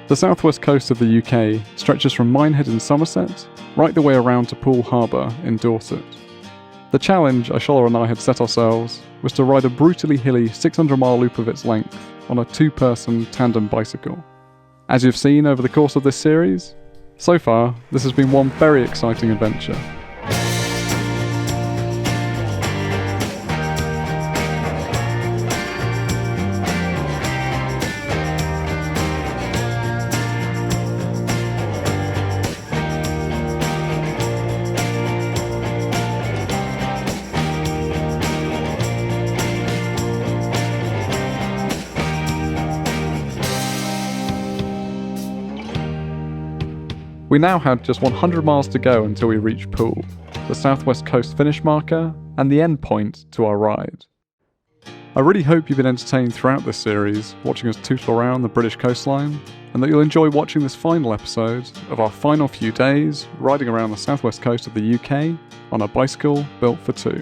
The southwest coast of the UK stretches from Minehead in Somerset right the way around to Poole Harbour in Dorset. The challenge Ashola and I had set ourselves was to ride a brutally hilly 600-mile loop of its length on a two-person tandem bicycle. As you've seen over the course of this series, so far this has been one very exciting adventure. We now had just 100 miles to go until we reached Poole, the southwest coast finish marker and the end point to our ride. I really hope you've been entertained throughout this series, watching us tootle around the British coastline, and that you'll enjoy watching this final episode of our final few days riding around the southwest coast of the UK on a bicycle built for two.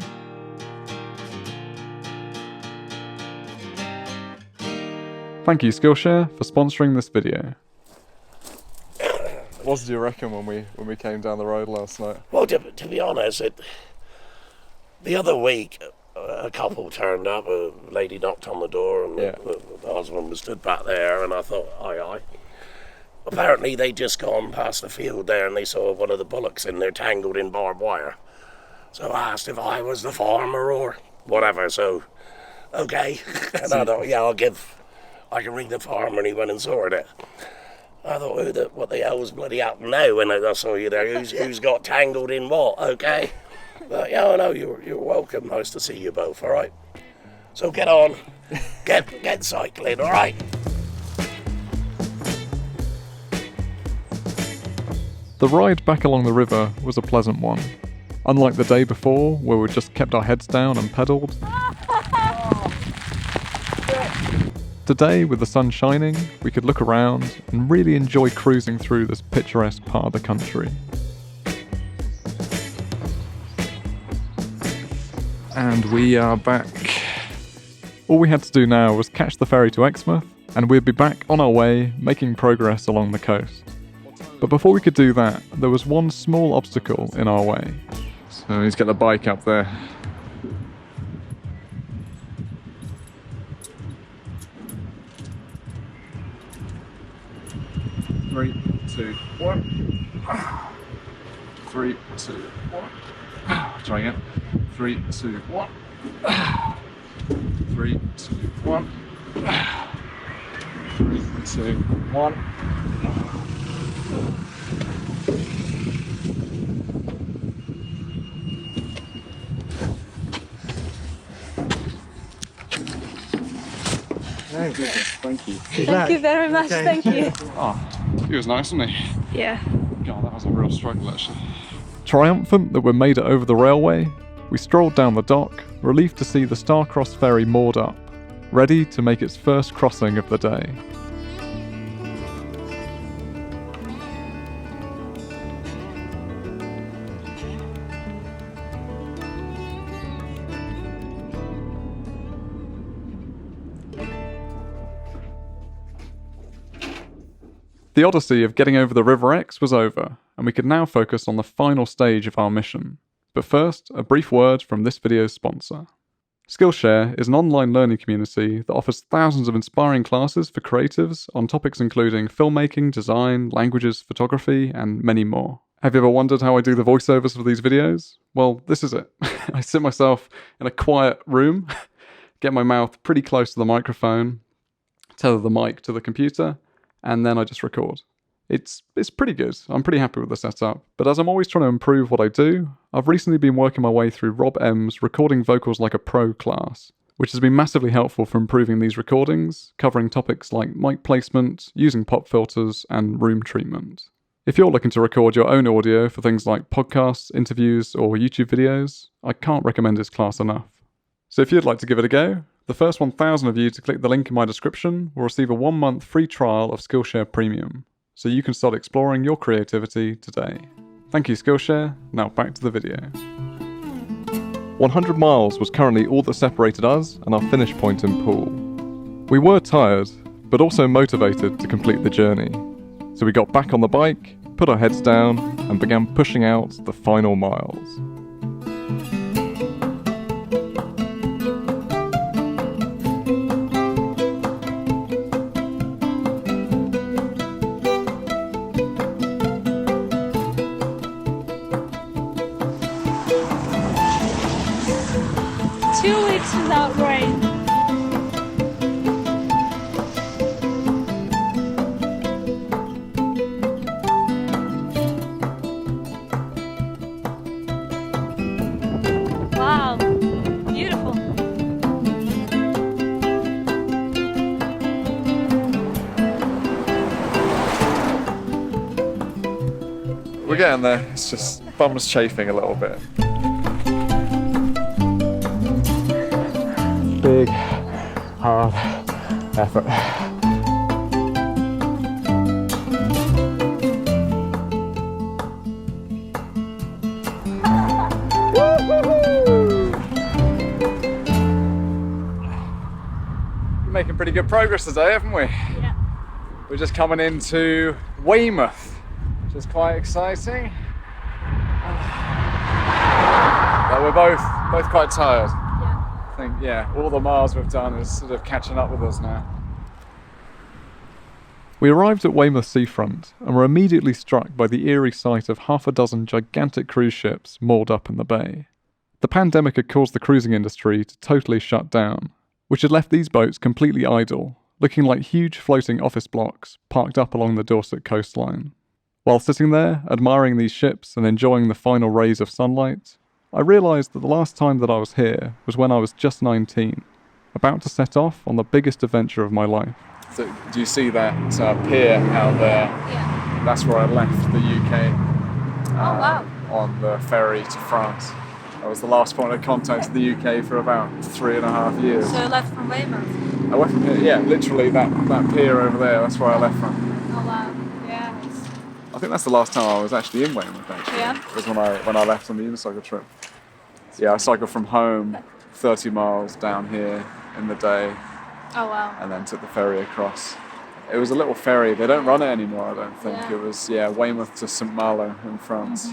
Thank you Skillshare for sponsoring this video. What did you reckon when we came down the road last night? Well, to be honest, the other week a couple turned up, a lady knocked on the door and the husband was stood back there, and I thought, aye. Apparently they'd just gone past the field there and they saw one of the bullocks in there tangled in barbed wire. So I asked if I was the farmer or whatever, so okay. And I thought, I can ring the farmer, and he went and sorted it. I thought, what the hell was bloody happened now when I saw you there? Who's got tangled in what? Okay. But no, you're welcome. Nice to see you both, all right? So get on. Get cycling, all right? The ride back along the river was a pleasant one. Unlike the day before, where we just kept our heads down and pedalled. Today, with the sun shining, we could look around and really enjoy cruising through this picturesque part of the country. And we are back. All we had to do now was catch the ferry to Exmouth, and we'd be back on our way, making progress along the coast. But before we could do that, there was one small obstacle in our way. So he's got the bike up there. Three, two, one. 3, 2, 1. Try again. 3, 2, 1. 3, 2, 1. 3, 2, 1. Thank you. Thank you very much, thank you. He was nice, wasn't he? Yeah. God, that was a real struggle actually. Triumphant that we made it over the railway, we strolled down the dock, relieved to see the Star-Crossed ferry moored up, ready to make its first crossing of the day. The odyssey of getting over the River Exe was over, and we could now focus on the final stage of our mission. But first, a brief word from this video's sponsor. Skillshare is an online learning community that offers thousands of inspiring classes for creatives on topics including filmmaking, design, languages, photography, and many more. Have you ever wondered how I do the voiceovers for these videos? Well, this is it. I sit myself in a quiet room, get my mouth pretty close to the microphone, tether the mic to the computer, and then I just record. It's pretty good. I'm pretty happy with the setup, but as I'm always trying to improve what I do, I've recently been working my way through Rob M's Recording Vocals Like a Pro class, which has been massively helpful for improving these recordings, covering topics like mic placement, using pop filters, and room treatment. If you're looking to record your own audio for things like podcasts, interviews, or YouTube videos, I can't recommend this class enough. So if you'd like to give it a go, the first 1,000 of you to click the link in my description will receive a 1-month free trial of Skillshare Premium, so you can start exploring your creativity today. Thank you Skillshare, now back to the video. 100 miles was currently all that separated us and our finish point in Poole. We were tired, but also motivated to complete the journey. So we got back on the bike, put our heads down, and began pushing out the final miles. Without rain. Wow, beautiful. We're getting there, it's just bums chafing a little bit. Big, hard effort. We're making pretty good progress today, haven't we? Yeah. We're just coming into Weymouth, which is quite exciting. But we're both quite tired. I think, yeah, all the miles we've done is sort of catching up with us now. We arrived at Weymouth seafront and were immediately struck by the eerie sight of half a dozen gigantic cruise ships moored up in the bay. The pandemic had caused the cruising industry to totally shut down, which had left these boats completely idle, looking like huge floating office blocks parked up along the Dorset coastline. While sitting there, admiring these ships and enjoying the final rays of sunlight, I realised that the last time that I was here was when I was just 19, about to set off on the biggest adventure of my life. So, do you see that pier out there? Yeah. That's where I left the UK Oh, wow. on the ferry to France. That was the last point of contact to the UK for about 3.5 years. So you left from Weymouth? I went from here, yeah, literally that pier over there, that's where I left from. Oh, wow. Yeah. I think that's the last time I was actually in Weymouth, actually. Yeah. Was when I left on the unicycle trip. Yeah, I cycled from home 30 miles down here in the day. Oh, wow. And then took the ferry across. It was a little ferry. They don't run it anymore, I don't think. Yeah. It was, Weymouth to St Malo in France.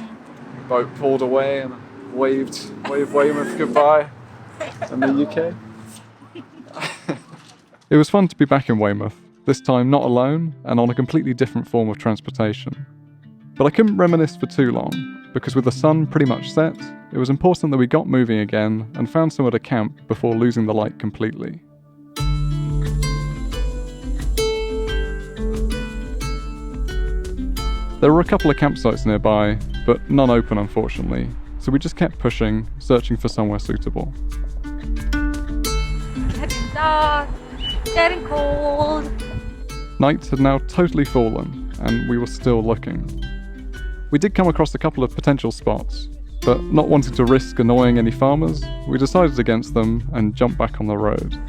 Boat pulled away and waved Weymouth goodbye in the UK. It was fun to be back in Weymouth, this time not alone and on a completely different form of transportation. But I couldn't reminisce for too long, because with the sun pretty much set, it was important that we got moving again and found somewhere to camp before losing the light completely. There were a couple of campsites nearby, but none open unfortunately, so we just kept pushing, searching for somewhere suitable. Getting dark, getting cold. Night had now totally fallen, and we were still looking. We did come across a couple of potential spots, but not wanting to risk annoying any farmers, we decided against them and jumped back on the road.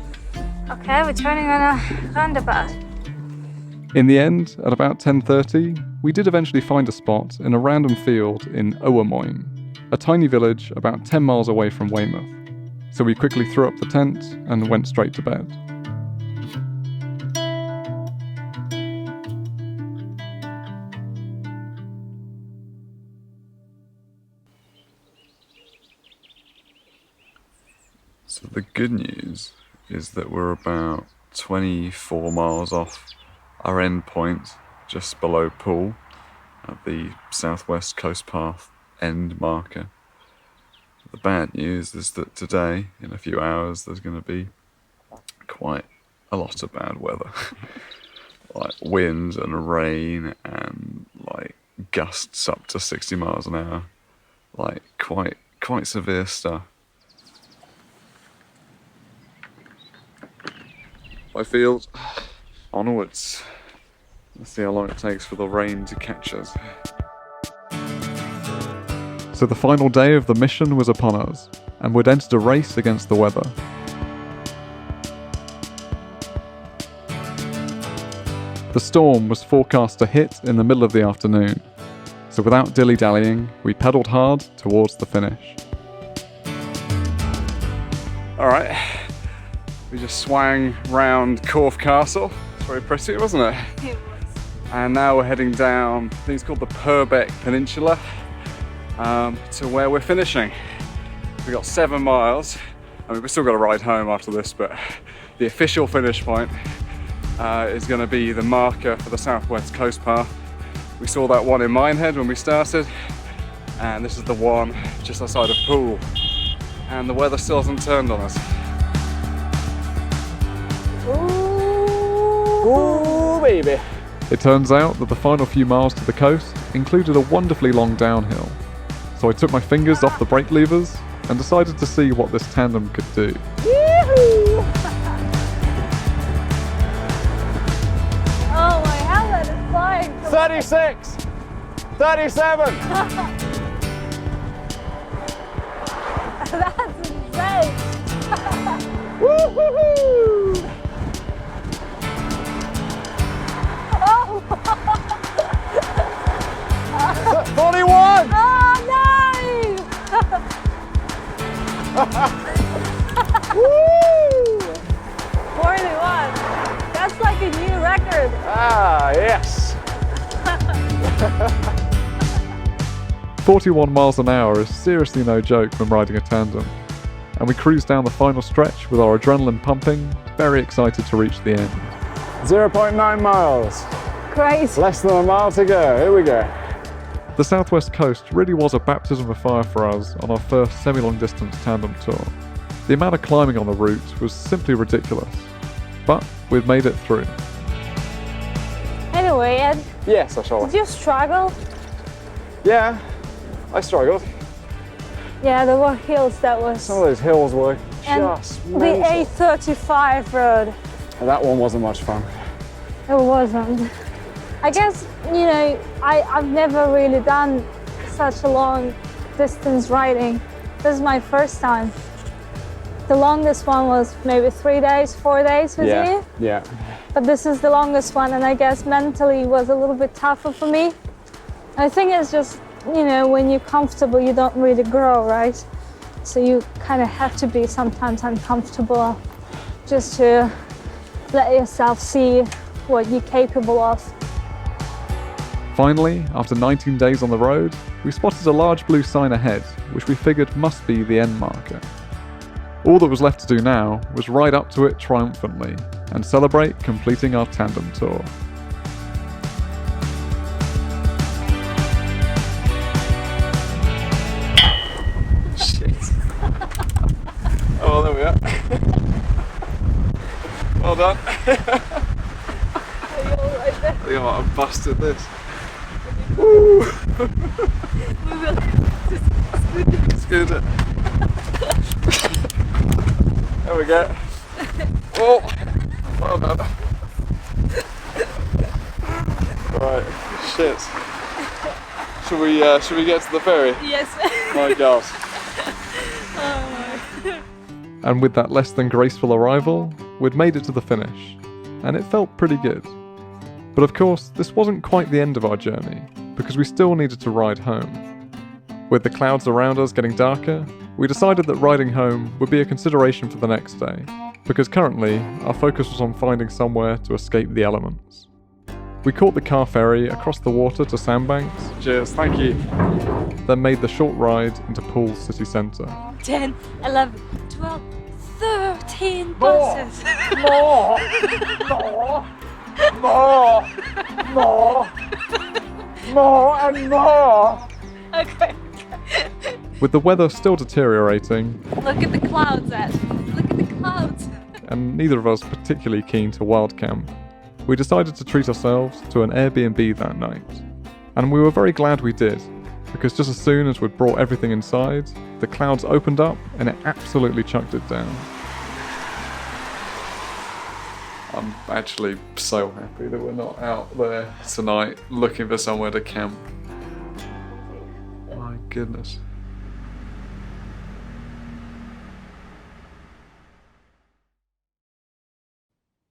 Okay, we're turning on a roundabout. In the end, at about 10:30, we did eventually find a spot in a random field in Owermoyn, a tiny village about 10 miles away from Weymouth. So we quickly threw up the tent and went straight to bed. So the good news is that we're about 24 miles off our end point, just below Poole, at the southwest coast path end marker. The bad news is that today, in a few hours, there's going to be quite a lot of bad weather. Like wind and rain and like gusts up to 60 miles an hour. Like quite severe stuff. Byfield, onwards. Let's see how long it takes for the rain to catch us. So the final day of the mission was upon us, and we'd entered a race against the weather. The storm was forecast to hit in the middle of the afternoon, so without dilly-dallying, we pedalled hard towards the finish. Alright, we just swang round Corfe Castle. It's very pretty, wasn't it? It was. And now we're heading down, I think it's called the Purbeck Peninsula, to where we're finishing. We've got 7 miles. I mean, we've still got to ride home after this, but the official finish point is going to be the marker for the Southwest Coast Path. We saw that one in Minehead when we started, and this is the one just outside of Poole. And the weather still hasn't turned on us. Ooh, baby. It turns out that the final few miles to the coast included a wonderfully long downhill. So I took my fingers off the brake levers and decided to see what this tandem could do. Yoo-hoo! Oh, my helmet is flying. 36, 37. That's insane. Woo-hoo-hoo. Oh! 41. Oh, no! Woo. 41. That's like a new record. Ah, yes. 41 miles an hour is seriously no joke when riding a tandem. And we cruised down the final stretch with our adrenaline pumping, very excited to reach the end. 0.9 miles. Crazy. Less than a mile to go. Here we go. The Southwest Coast really was a baptism of fire for us on our first semi-long distance tandem tour. The amount of climbing on the route was simply ridiculous, but we'd made it through. Anyway, Ed, Yes, I shall. did you struggle? Yeah, I struggled. Yeah, there were hills that was... Some of those hills were And just the mental. A35 road. That one wasn't much fun. It wasn't. I guess, you know, I've never really done such a long distance riding. This is my first time. The longest one was maybe 3 days, 4 days with Yeah, you. yeah. But this is the longest one, and I guess mentally was a little bit tougher for me. I think it's just, you know, when you're comfortable, you don't really grow, right? So you kind of have to be sometimes uncomfortable just to let yourself see what you're capable of. Finally, after 19 days on the road, we spotted a large blue sign ahead, which we figured must be the end marker. All that was left to do now was ride up to it triumphantly and celebrate completing our tandem tour. Shit. Oh, there we are. Well done. I think I might have busted this. Woo! Scoot it. There we go. Oh, well done. Right, shit. Should we get to the ferry? Yes. My God. And with that less than graceful arrival, we'd made it to the finish, and it felt pretty good. But of course, this wasn't quite the end of our journey, because we still needed to ride home. With the clouds around us getting darker, we decided that riding home would be a consideration for the next day, because currently, our focus was on finding somewhere to escape the elements. We caught the car ferry across the water to Sandbanks. Cheers, thank you. Then made the short ride into Poole city centre. 10, 11, 12, 13 buses. More! More! More! More and more! Okay. With the weather still deteriorating, Look at the clouds, Ed. Look at the clouds. and neither of us particularly keen to wild camp, we decided to treat ourselves to an Airbnb that night. And we were very glad we did, because just as soon as we'd brought everything inside, the clouds opened up and it absolutely chucked it down. I'm actually so happy that we're not out there tonight looking for somewhere to camp. My goodness.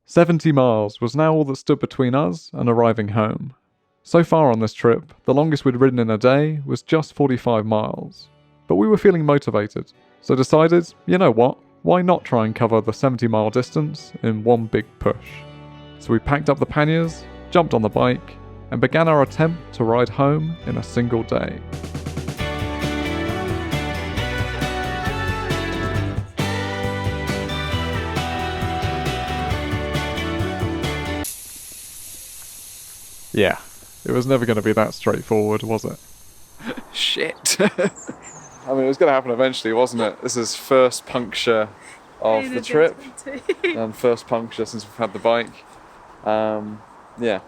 "70 miles was now all that stood between us and arriving home. So far on this trip, the longest we'd ridden in a day was just 45 miles. But we were feeling motivated, so decided, you know what, why not try and cover the 70-mile distance in one big push? So we packed up the panniers, jumped on the bike, and began our attempt to ride home in a single day. Yeah, it was never going to be that straightforward, was it? Shit. I mean, it was going to happen eventually, wasn't it? This is first puncture of the trip, and first puncture since we've had the bike. Yeah.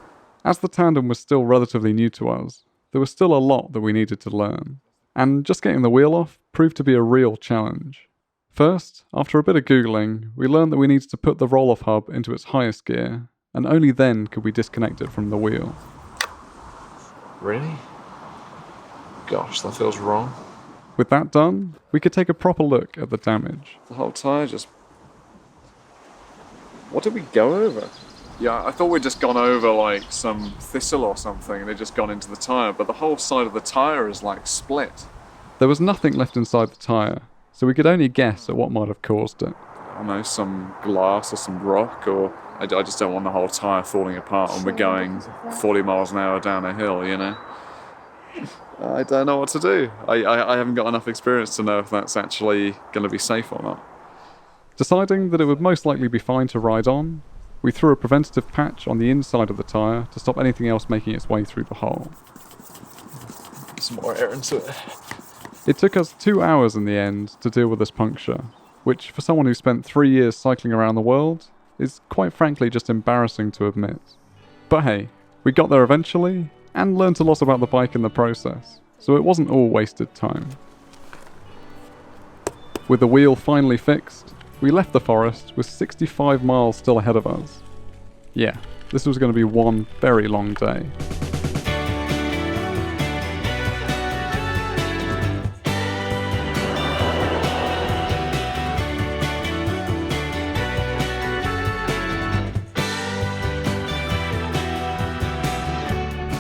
As the tandem was still relatively new to us, there was still a lot that we needed to learn, and just getting the wheel off proved to be a real challenge. First, after a bit of Googling, we learned that we needed to put the roll-off hub into its highest gear, and only then could we disconnect it from the wheel. Really? Gosh, that feels wrong. With that done, we could take a proper look at the damage. The whole tyre just... What did we go over? Yeah, I thought we'd just gone over like some thistle or something and they'd just gone into the tyre, but the whole side of the tyre is like split. There was nothing left inside the tyre, so we could only guess at what might have caused it. I don't know, some glass or some rock, or I just don't want the whole tyre falling apart when we're going 40 miles an hour down a hill, you know? I don't know what to do. I haven't got enough experience to know if that's actually going to be safe or not. Deciding that it would most likely be fine to ride on, we threw a preventative patch on the inside of the tyre to stop anything else making its way through the hole. Some more air into it. It took us 2 hours in the end to deal with this puncture, which for someone who spent 3 years cycling around the world is quite frankly just embarrassing to admit. But hey, we got there eventually and learned a lot about the bike in the process, so it wasn't all wasted time. With the wheel finally fixed, we left the forest with 65 miles still ahead of us. Yeah, this was going to be one very long day.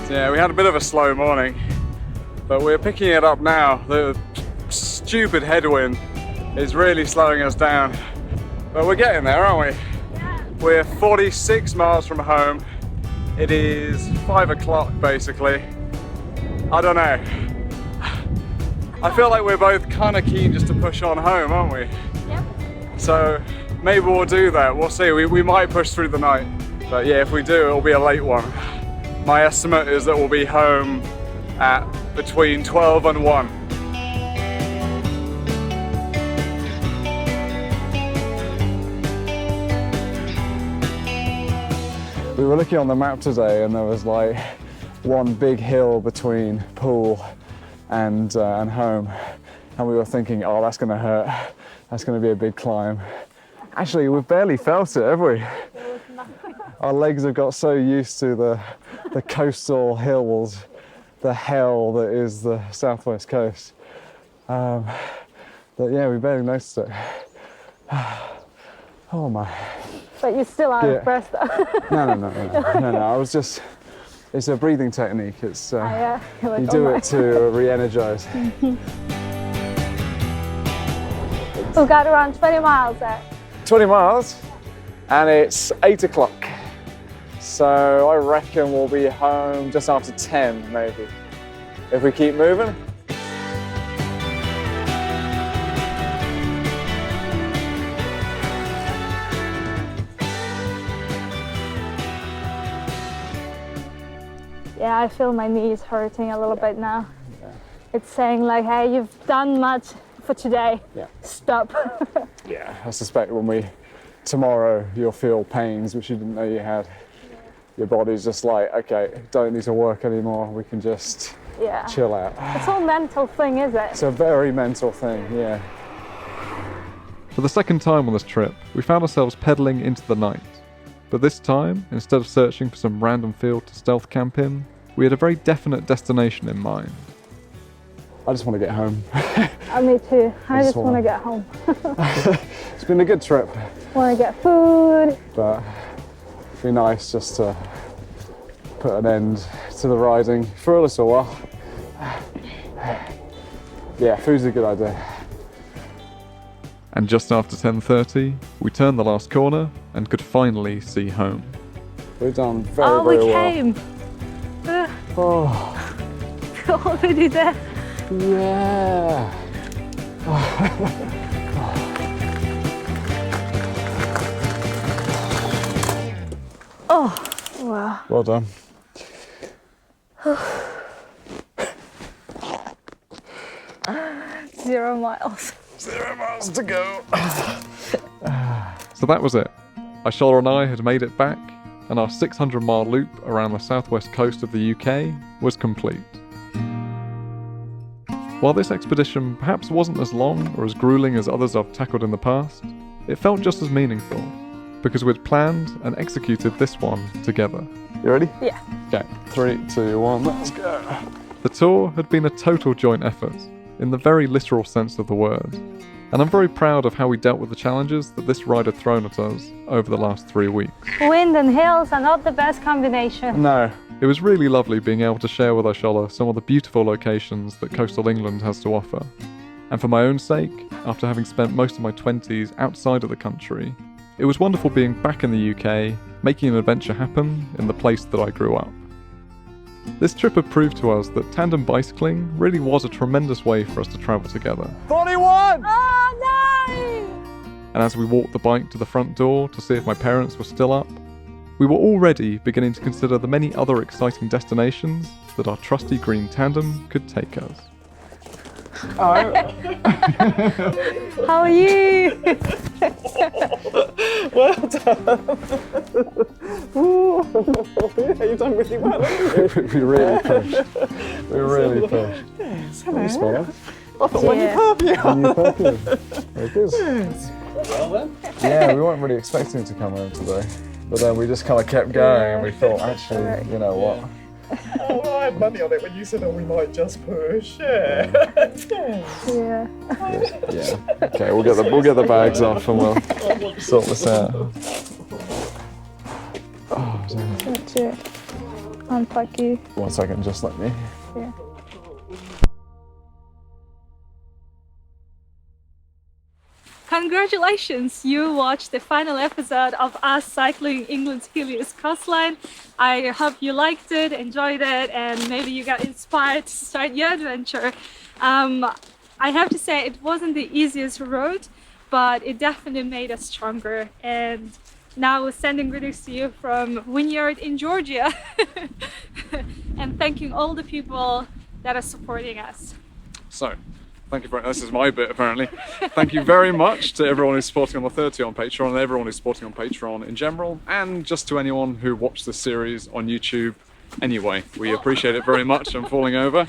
Yeah, we had a bit of a slow morning, but we're picking it up now. The stupid headwind is really slowing us down, but we're getting there, aren't we? Yeah. We're 46 miles from home. It is 5 o'clock basically. I don't know. I feel like we're both kind of keen just to push on home, aren't we? Yep. So maybe we'll do that. We'll see. We might push through the night, but yeah, if we do, it'll be a late one. My estimate is that we'll be home at between 12 and 1. We were looking on the map today and there was like one big hill between pool and home, and we were thinking, oh, that's going to hurt, that's going to be a big climb. Actually, we've barely felt it, have we? Our legs have got so used to the coastal hills, the hell that is the southwest coast, that yeah, we barely noticed it. Oh my. But you're still out of breath though. No, I was just, it's a breathing technique. It's Like, you do it to re-energize. We've got around 20 miles there. 20 miles and it's 8 o'clock. So I reckon we'll be home just after 10 maybe, if we keep moving. Yeah, I feel my knees hurting a little bit now. Yeah. It's saying like, hey, you've done much for today. Yeah. Stop. Yeah, I suspect tomorrow you'll feel pains which you didn't know you had. Yeah. Your body's just like, okay, don't need to work anymore. We can just chill out. It's all mental thing, is it? It's a very mental thing, yeah. For the second time on this trip, we found ourselves pedalling into the night. But this time, instead of searching for some random field to stealth camp in, we had a very definite destination in mind. I just want to get home. Me too. I just want to get home. It's been a good trip. Want to get food. But it'd be nice just to put an end to the riding for a little while. Yeah, food's a good idea. And just after 10:30, we turned the last corner and could finally see home. We've done very well. We came. Oh, Already there. yeah. Oh, wow. Well done. 0 miles. 0 miles to go. So that was it. Aishola and I had made it back, and our 600-mile loop around the southwest coast of the UK was complete. While this expedition perhaps wasn't as long or as grueling as others I've tackled in the past, it felt just as meaningful, because we'd planned and executed this one together. You ready? Yeah. Okay, 3, 2, 1, let's go. The tour had been a total joint effort, in the very literal sense of the word, and I'm very proud of how we dealt with the challenges that this ride had thrown at us over the last 3 weeks. Wind and hills are not the best combination. No. It was really lovely being able to share with Aishola some of the beautiful locations that coastal England has to offer. And for my own sake, after having spent most of my 20s outside of the country, it was wonderful being back in the UK, making an adventure happen in the place that I grew up. This trip had proved to us that tandem bicycling really was a tremendous way for us to travel together. 41! Oh, no! And as we walked the bike to the front door to see if my parents were still up, we were already beginning to consider the many other exciting destinations that our trusty green tandem could take us. Oh. How are you? Well done. Yeah, you've done really well. We really pushed. We really pushed. Yes, Thanks, hello. fella. I thought when you Yeah. perfume. And you perfume. Very good. Yes. Well then. Yeah, we weren't really expecting to come home today. But then we just kind of kept going and we thought, actually, you know what? Oh, well, I had money on it when you said, oh, we might just push. Yeah. Yeah. Yeah. Okay, we'll get the bags off and we'll sort this out. Oh, damn. That's it. Unpack you. 1 second, just let me. Yeah. Congratulations! You watched the final episode of us cycling England's Hilliest Coastline. I hope you liked it, enjoyed it, and maybe you got inspired to start your adventure. I have to say it wasn't the easiest road, but it definitely made us stronger. And now sending greetings to you from Vineyard in Georgia and thanking all the people that are supporting us. So, thank you this is my bit apparently. Thank you very much to everyone who's supporting on the 30 on Patreon and everyone who's supporting on Patreon in general, and just to anyone who watched this series on YouTube anyway. We appreciate it very much. I'm falling over.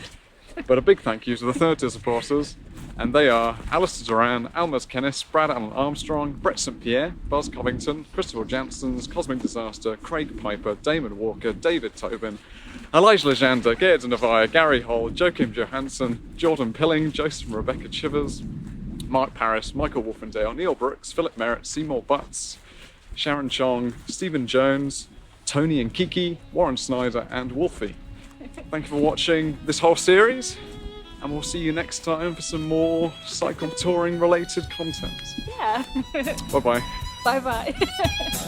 But a big thank you to the 30 supporters, and they are Alistair Duran, Almas Kennis, Brad Allen Armstrong, Brett St Pierre, Buzz Covington, Christopher Janssens, Cosmic Disaster, Craig Piper, Damon Walker, David Tobin, Elijah Lejander, Geert de Nevire, Gary Hall, Joachim Johansson, Jordan Pilling, Joseph and Rebecca Chivers, Mark Paris, Michael Wolfendale, Neil Brooks, Philip Merritt, Seymour Butts, Sharon Chong, Stephen Jones, Tony and Kiki, Warren Snyder and Wolfie. Thank you for watching this whole series, and we'll see you next time for some more cycle touring related content. Yeah. Bye bye. Bye bye.